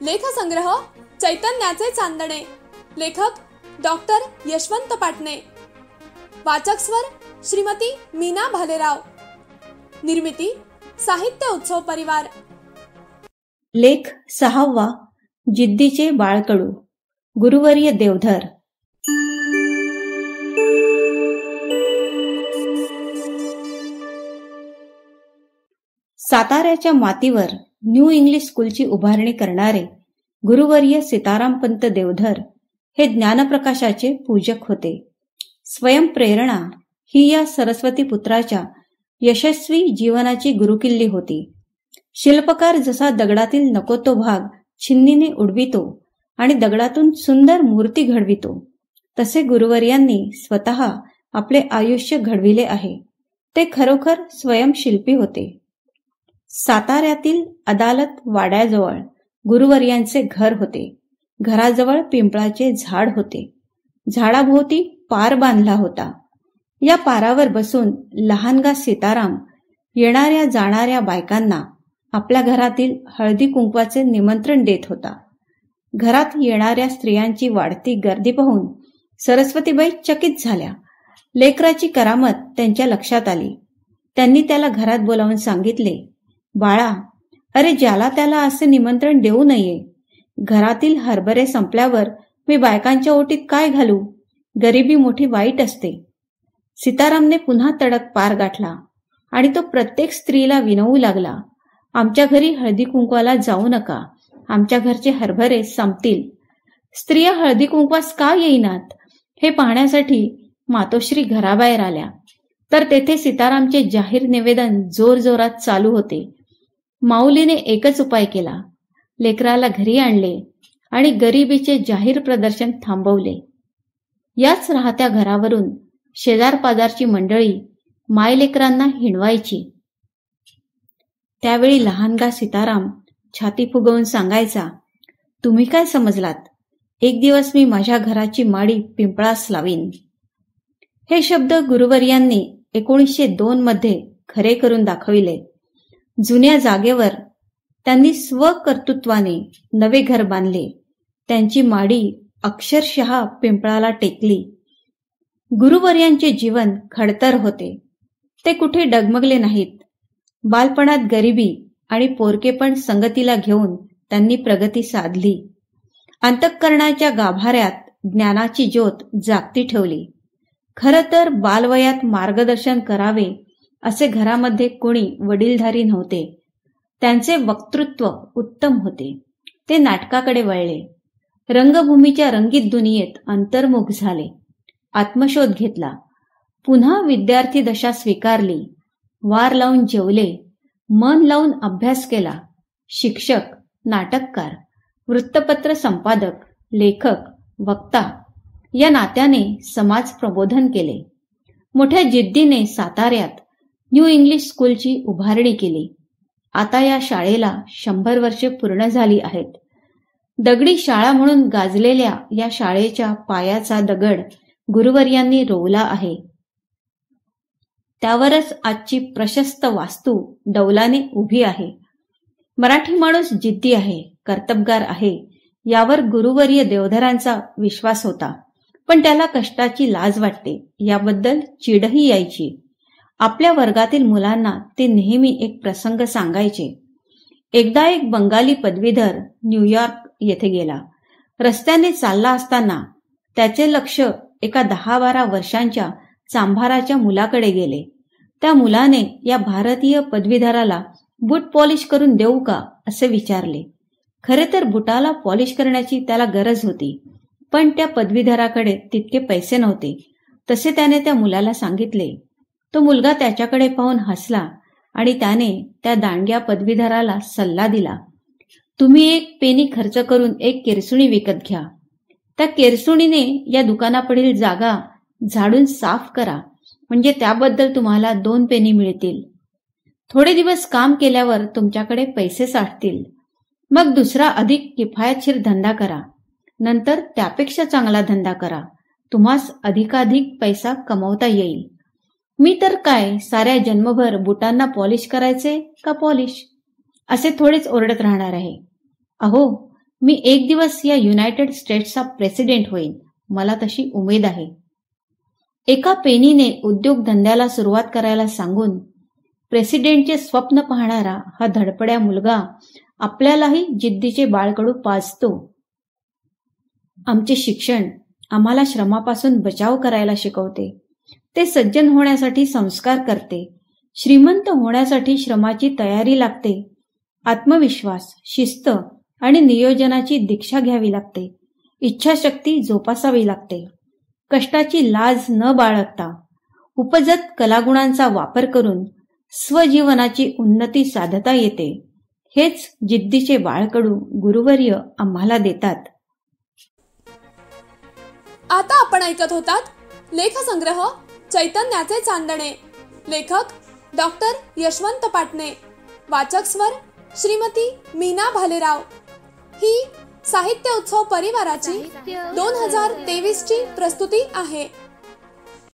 लेखसंग्रह चैतन्याचे चांदणे. लेखक डॉक्टर यशवंत पाटणे. वाचक स्वर श्रीमती मीना भालेराव. निर्मिती साहित्य उत्सव परिवार. लेख 6वा. जिद्दीचे बाळकडू. गुरुवर्य देवधर. साताऱ्याच्या मातीवर न्यू इंग्लिश स्कूलची उभारणी करणारे गुरुवर्य सीतारामपंत देवधर हे ज्ञानप्रकाशाचे पूजक होते. स्वयंप्रेरणा ही या सरस्वती पुत्राच्या यशस्वी जीवनाची गुरुकिल्ली होती. शिल्पकार जसा दगडातील नको तो भाग छिन्नीने उडवितो आणि दगडातून सुंदर मूर्ती घडवितो, तसे गुरुवर्यांनी स्वतः आपले आयुष्य घडविले आहे. ते खरोखर स्वयंशिल्पी होते. साताऱ्यातील अदालत वाड्याजवळ गुरुवर्यांचे घर होते. घराजवळ पिंपळाचे झाड होते. झाडाभोवती पार बांधला होता. या पारावर बसून लहानगा सीताराम येणाऱ्या जाणाऱ्या बायकांना आपल्या घरातील हळदी कुंकवाचे निमंत्रण देत होता. घरात येणाऱ्या स्त्रियांची वाढती गर्दी पाहून सरस्वतीबाई चकित झाल्या. लेकराची करामत त्यांच्या लक्षात आली. त्यांनी त्याला घरात बोलावून सांगितले, बाळा, अरे ज्याला त्याला असे निमंत्रण देऊ नये. घरातील हरभरे संपल्यावर मी बायकांच्या ओटीत काय घालू? गरिबी मोठी वाईट असते. सीतारामने पुन्हा तडक पार गाठला आणि तो प्रत्येक स्त्रीला विनवू लागला, आमच्या घरी हळदी कुंकवाला जाऊ नका. आमच्या घरचे हरभरे संपतील. स्त्रिया हळदी कुंकवास का येईनात हे पाहण्यासाठी मातोश्री घराबाहेर आल्या. तर तेथे सीतारामचे जाहीर निवेदन जोरजोरात चालू होते. माऊलीने एकच उपाय केला. लेकराला घरी आणले आणि गरिबीचे जाहीर प्रदर्शन थांबवले. याच राहत्या घरावरून शेजारपाजारची मंडळी मायलेकरांना हिणवायची. त्यावेळी लहानगा सीताराम छाती फुगवून सांगायचा, तुम्ही काय समजलात? एक दिवस मी माझ्या घराची माडी पिंपळास लावीन. हे शब्द गुरुवर्यांनी 1902 मध्ये खरे करून दाखविले. जुन्या जागेवर त्यांनी स्वकर्तृत्वाने नवे घर बांधले. त्यांची माडी अक्षरशः पिंपळाला टेकली. गुरुवर्यांचे जीवन खडतर होते. ते कुठे डगमगले नाहीत. बालपणात गरिबी आणि पोरकेपण संगतीला घेऊन त्यांनी प्रगती साधली. अंतःकरणाच्या गाभाऱ्यात ज्ञानाची ज्योत जागती ठेवली. खरं तर बालवयात मार्गदर्शन करावे असे घरामध्ये कोणी वडीलधारी नव्हते. त्यांचे वक्तृत्व उत्तम होते. ते नाटकाकडे वळले. रंगभूमीच्या रंगीत दुनियेत अंतर्मुख झाले. आत्मशोध घेतला. पुन्हा विद्यार्थी दशा स्वीकारली. वार लावून जेवले. मन लावून अभ्यास केला. शिक्षक, नाटककार, वृत्तपत्र संपादक, लेखक, वक्ता या नात्याने समाज प्रबोधन केले. मोठ्या जिद्दीने साताऱ्यात न्यू इंग्लिश स्कूलची उभारणी केली. आता या शाळेला 100 वर्षे पूर्ण झाली आहेत. दगडी शाळा म्हणून गाजलेल्या या शाळेच्या पायाचा दगड गुरुवर्यांनी रोवला आहे. त्यावरच आजची प्रशस्त वास्तू डौलाने उभी आहे. मराठी माणूस जिद्दी आहे, कर्तबगार आहे, यावर गुरुवर्य देवधरांचा विश्वास होता. पण त्याला कष्टाची लाज वाटते. याबद्दल चिडही यायची. आपल्या वर्गातील मुलांना ते नेहमी एक प्रसंग सांगायचे. एकदा एक बंगाली पदवीधर न्यूयॉर्क येथे गेला. रस्त्याने चालला असताना त्याचे लक्ष एका 10-12 वर्षांच्या चांभाराच्या मुलाकडे गेले. त्या मुलाने या भारतीय पदवीधराला बूट पॉलिश करून देऊ का असे विचारले. खरे तर बुटाला पॉलिश करण्याची त्याला गरज होती, पण त्या पदवीधराकडे तितके पैसे नव्हते. तसे त्याने त्या मुलाला सांगितले. तो मुलगा त्याच्याकडे पाहून हसला आणि त्याने त्या दांडग्या पदवीधराला सल्ला दिला, तुम्ही एक पेनी खर्च करून एक केरसुणी विकत घ्या. त्या केरसुणीने या दुकानापुढील जागा झाडून साफ करा, म्हणजे त्याबद्दल तुम्हाला 2 पेनी मिळतील. थोडे दिवस काम केल्यावर तुमच्याकडे पैसे साठतील. मग दुसरा अधिक किफायतशीर धंदा करा. नंतर त्यापेक्षा चांगला धंदा करा. तुम्हास अधिकाधिक पैसा कमवता येईल. मी तर काय साऱ्या जन्मभर बुटांना पॉलिश करायचे का पॉलिश असे थोडेच ओरडत राहणार आहे. अहो, मी एक दिवस या युनायटेड स्टेट्सचा प्रेसिडेंट होईन, मला तशी उमेद आहे. एका पेनीने उद्योगधंद्याला सुरुवात करायला सांगून प्रेसिडेंटचे स्वप्न पाहणारा हा धडपड्या मुलगा आपल्यालाही जिद्दीचे बाळकडू पाजतो. आमचे शिक्षण आम्हाला श्रमापासून बचाव करायला शिकवते. ते सज्जन होण्यासाठी संस्कार करते. श्रीमंत होण्यासाठी श्रमाची तयारी लागते. आत्मविश्वास, शिस्त आणि नियोजनाची दीक्षा घ्यावी लागते. इच्छाशक्ती जोपासावी लागते. कष्टाची लाज न बाळगता उपजत कलागुणांचा वापर करून स्वजीवनाची उन्नती साधता येते. हेच जिद्दीचे बाळकडू गुरुवर्य आम्हाला देतात. आता आपण ऐकत होतात लेखसंग्रह चैतन्याचे चांदणे. लेखक डॉक्टर यशवंत पाटणे. वाचक स्वर श्रीमती मीना भालेराव. ही साहित्य उत्सव परिवाराची 2023 ची प्रस्तुती आहे.